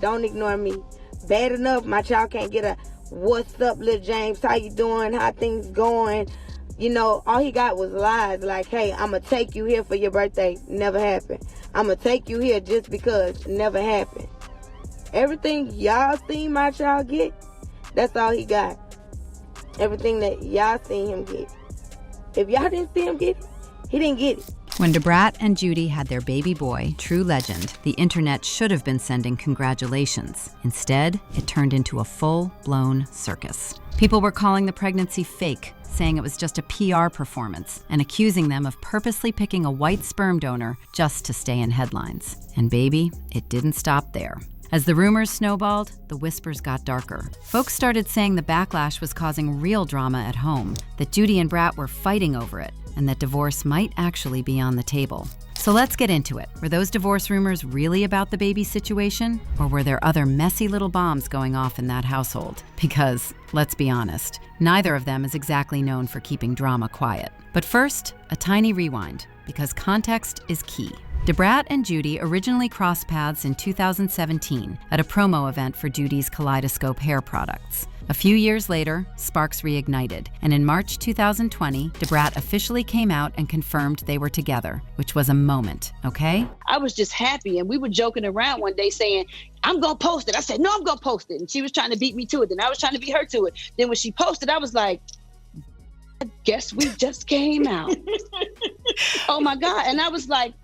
Don't ignore me. Bad enough, my child can't get a "What's up, Lil James? How you doing? How things going?" You know, all he got was lies like, "Hey, I'm going to take you here for your birthday." Never happened. "I'm going to take you here just because." Never happened. Everything y'all seen my child get, that's all he got. Everything that y'all seen him get. If y'all didn't see him get it, he didn't get it. When Brat and Judy had their baby boy, true legend, the internet should have been sending congratulations. Instead, it turned into a full-blown circus. People were calling the pregnancy fake, saying it was just a PR performance, and accusing them of purposely picking a white sperm donor just to stay in headlines. And baby, it didn't stop there. As the rumors snowballed, the whispers got darker. Folks started saying the backlash was causing real drama at home, that Judy and Brat were fighting over it, and that divorce might actually be on the table. So let's get into it. Were those divorce rumors really about the baby situation? Or were there other messy little bombs going off in that household? Because, let's be honest, neither of them is exactly known for keeping drama quiet. But first, a tiny rewind, because context is key. Brat and Judy originally crossed paths in 2017 at a promo event for Judy's Kaleidoscope hair products. A few years later, sparks reignited, and in March 2020, Brat officially came out and confirmed they were together, which was a moment, okay? I was just happy, and we were joking around one day saying, "I'm gonna post it." I said, "No, I'm gonna post it." And she was trying to beat me to it, then I was trying to beat her to it. Then when she posted, I was like, "I guess we just came out." Oh my God. And I was like,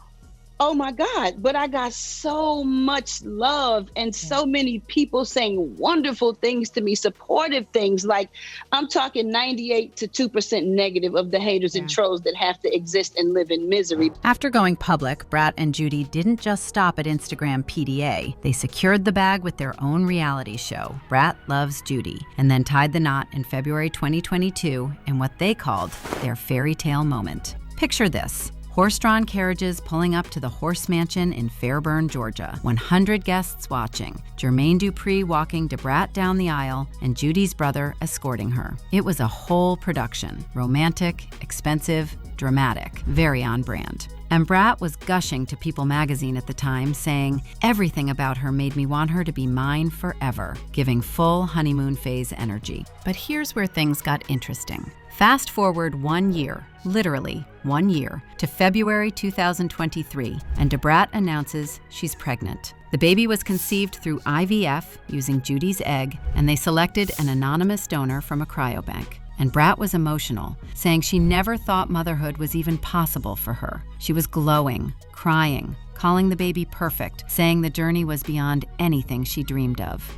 oh my God, but I got so much love and so many people saying wonderful things to me, supportive things. Like, I'm talking 98 to 2% negative of the haters and trolls that have to exist and live in misery. After going public, Brat and Judy didn't just stop at Instagram PDA. They secured the bag with their own reality show, Brat Loves Judy, and then tied the knot in February 2022 in what they called their fairy tale moment. Picture this. Horse-drawn carriages pulling up to the Horse Mansion in Fairburn, Georgia. 100 guests watching. Jermaine Dupri walking Brat down the aisle, and Judy's brother escorting her. It was a whole production. Romantic, expensive, dramatic, very on brand. And Brat was gushing to People magazine at the time, saying, "Everything about her made me want her to be mine forever," giving full honeymoon phase energy. But here's where things got interesting. Fast forward 1 year, literally 1 year, to February 2023, and Brat announces she's pregnant. The baby was conceived through IVF using Judy's egg, and they selected an anonymous donor from a cryobank. And Brat was emotional, saying she never thought motherhood was even possible for her. She was glowing, crying, calling the baby perfect, saying the journey was beyond anything she dreamed of.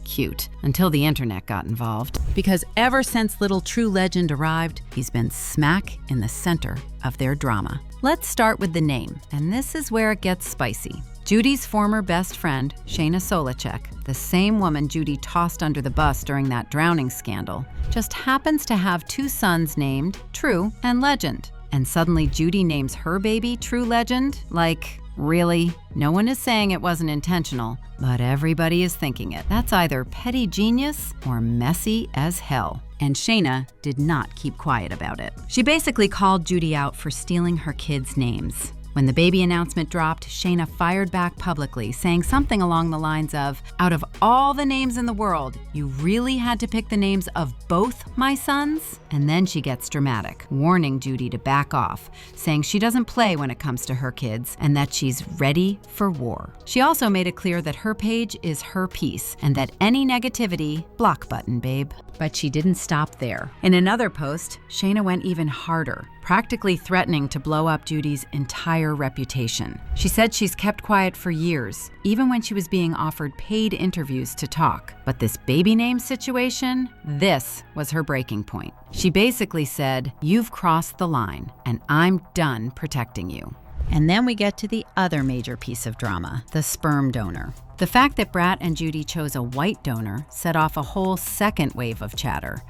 Cute, until the internet got involved. Because ever since little true legend arrived, he's been smack in the center of their drama. Let's start with the name, and this is where it gets spicy. Judy's former best friend, Shayna Solacek, the same woman Judy tossed under the bus during that drowning scandal, just happens to have two sons named True and Legend. And suddenly Judy names her baby True Legend? Like, really? No one is saying it wasn't intentional, but everybody is thinking it. That's either petty genius or messy as hell. And Shayna did not keep quiet about it. She basically called Judy out for stealing her kids' names. When the baby announcement dropped, Shayna fired back publicly, saying something along the lines of, "Out of all the names in the world, you really had to pick the names of both my sons?" And then she gets dramatic, warning Judy to back off, saying she doesn't play when it comes to her kids and that she's ready for war. She also made it clear that her page is her piece and that any negativity, block button, babe. But she didn't stop there. In another post, Shayna went even harder, practically threatening to blow up Judy's entire reputation. She said she's kept quiet for years, even when she was being offered paid interviews to talk. But this baby name situation, this was her breaking point. She basically said, "You've crossed the line, and I'm done protecting you." And then we get to the other major piece of drama, the sperm donor. The fact that Brat and Judy chose a white donor set off a whole second wave of chatter.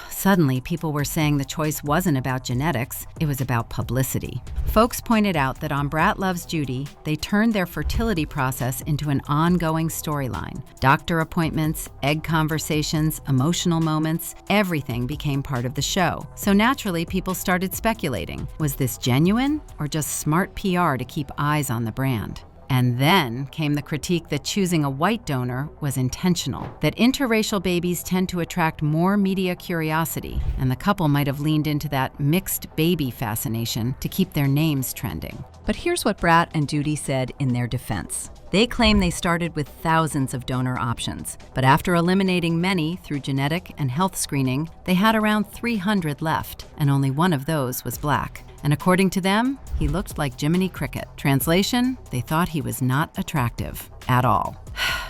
Suddenly, people were saying the choice wasn't about genetics, it was about publicity. Folks pointed out that on Brat Loves Judy, they turned their fertility process into an ongoing storyline. Doctor appointments, egg conversations, emotional moments, everything became part of the show. So naturally, people started speculating. Was this genuine or just smart PR to keep eyes on the brand? And then came the critique that choosing a white donor was intentional, that interracial babies tend to attract more media curiosity, and the couple might have leaned into that mixed baby fascination to keep their names trending. But here's what Brat and Judy said in their defense. They claim they started with thousands of donor options, but after eliminating many through genetic and health screening, they had around 300 left, and only one of those was black. And according to them, he looked like Jiminy Cricket. Translation, they thought he was not attractive at all.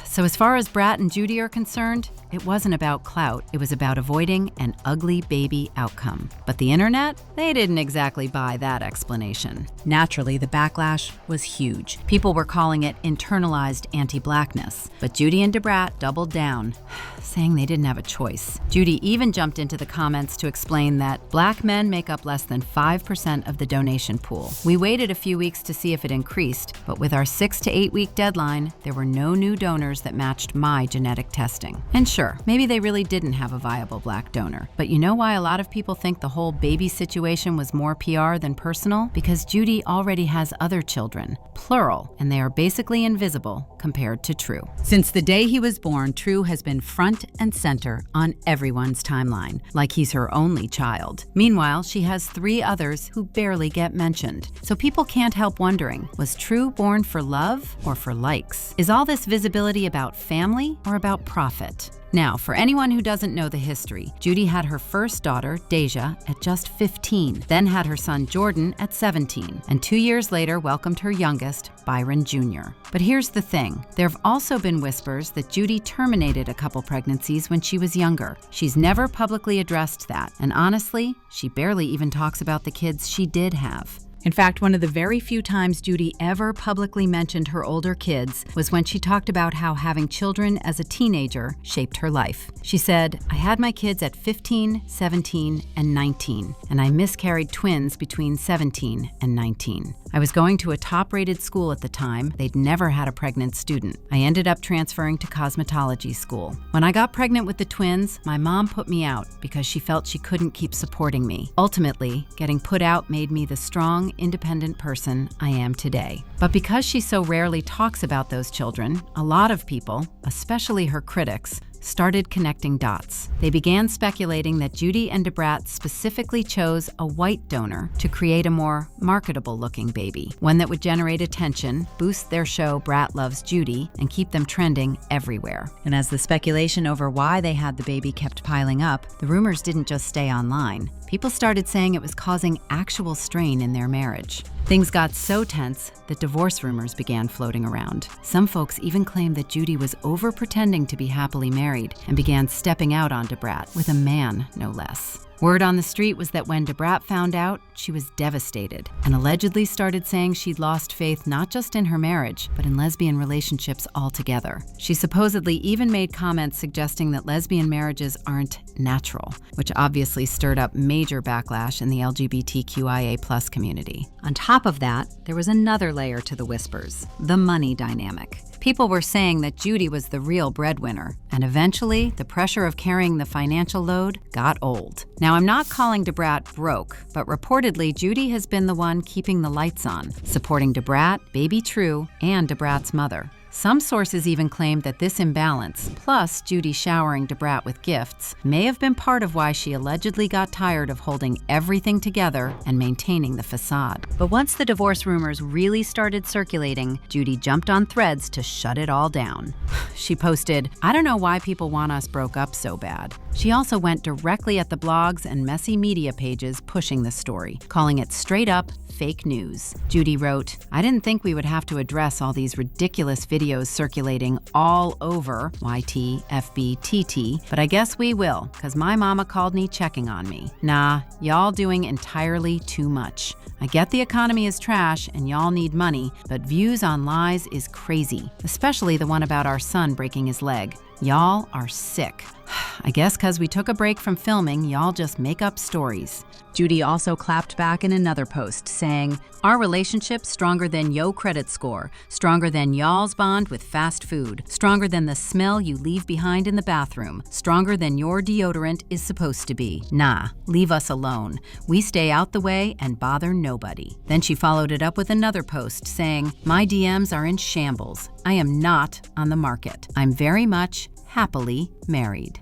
So as far as Brat and Judy are concerned, it wasn't about clout. It was about avoiding an ugly baby outcome. But the internet, they didn't exactly buy that explanation. Naturally, the backlash was huge. People were calling it internalized anti-blackness. But Judy and Brat doubled down, saying they didn't have a choice. Judy even jumped into the comments to explain that black men make up less than 5% of the donation pool. We waited a few weeks to see if it increased, but with our 6 to 8 week deadline, there were no new donors that matched my genetic testing. And sure, maybe they really didn't have a viable black donor. But you know why a lot of people think the whole baby situation was more PR than personal? Because Judy already has other children, plural, and they are basically invisible compared to True. Since the day he was born, True has been front and center on everyone's timeline, like he's her only child. Meanwhile, she has 3 others who barely get mentioned. So people can't help wondering, was True born for love or for likes? Is all this visibility about family or about profit? Now, for anyone who doesn't know the history, Judy had her first daughter, Deja, at just 15, then had her son Jordan at 17, and 2 years later welcomed her youngest, Byron Jr. But here's the thing, there have also been whispers that Judy terminated a couple pregnancies when she was younger. She's never publicly addressed that, and honestly, she barely even talks about the kids she did have. In fact, one of the very few times Judy ever publicly mentioned her older kids was when she talked about how having children as a teenager shaped her life. She said, "I had my kids at 15, 17, and 19, and I miscarried twins between 17 and 19. I was going to a top-rated school at the time. They'd never had a pregnant student. I ended up transferring to cosmetology school. When I got pregnant with the twins, my mom put me out because she felt she couldn't keep supporting me. Ultimately, getting put out made me the strong, independent person I am today." But because she so rarely talks about those children, a lot of people, especially her critics, started connecting dots. They began speculating that Judy and Brat specifically chose a white donor to create a more marketable-looking baby, one that would generate attention, boost their show Brat Loves Judy, and keep them trending everywhere. And as the speculation over why they had the baby kept piling up, the rumors didn't just stay online. People started saying it was causing actual strain in their marriage. Things got so tense that divorce rumors began floating around. Some folks even claimed that Judy was over-pretending to be happily married and began stepping out onto Brat, with a man, no less. Word on the street was that when Brat found out, she was devastated and allegedly started saying she'd lost faith not just in her marriage, but in lesbian relationships altogether. She supposedly even made comments suggesting that lesbian marriages aren't natural, which obviously stirred up major backlash in the LGBTQIA+ community. On top of that, there was another layer to the whispers, the money dynamic. People were saying that Judy was the real breadwinner, and eventually, the pressure of carrying the financial load got old. Now, I'm not calling Brat broke, but reportedly, Judy has been the one keeping the lights on, supporting Brat, baby True, and Brat's mother. Some sources even claimed that this imbalance, plus Judy showering Brat with gifts, may have been part of why she allegedly got tired of holding everything together and maintaining the facade. But once the divorce rumors really started circulating, Judy jumped on Threads to shut it all down. She posted, "I don't know why people want us broke up so bad." She also went directly at the blogs and messy media pages pushing the story, calling it straight up fake news. Judy wrote, "I didn't think we would have to address all these ridiculous videos circulating all over YT, FB, TT, but I guess we will, cause my mama called me checking on me. Nah, y'all doing entirely too much. I get the economy is trash and y'all need money, but views on lies is crazy, especially the one about our son breaking his leg. Y'all are sick." I guess 'cause we took a break from filming, y'all just make up stories. Judy also clapped back in another post, saying, "Our relationship's stronger than yo credit score, stronger than y'all's bond with fast food, stronger than the smell you leave behind in the bathroom, stronger than your deodorant is supposed to be. Nah, leave us alone. We stay out the way and bother nobody." Then she followed it up with another post saying, "My DMs are in shambles. I am not on the market. I'm very much happily married."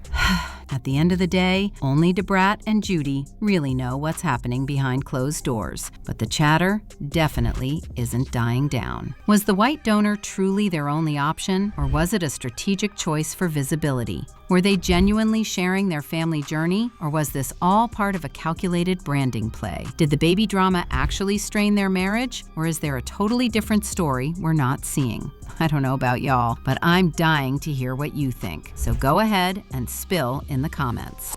At the end of the day, only Brat and Judy really know what's happening behind closed doors, but the chatter definitely isn't dying down. Was the white donor truly their only option, or was it a strategic choice for visibility? Were they genuinely sharing their family journey, or was this all part of a calculated branding play? Did the baby drama actually strain their marriage, or is there a totally different story we're not seeing? I don't know about y'all, but I'm dying to hear what you think. So go ahead and spill in the comments.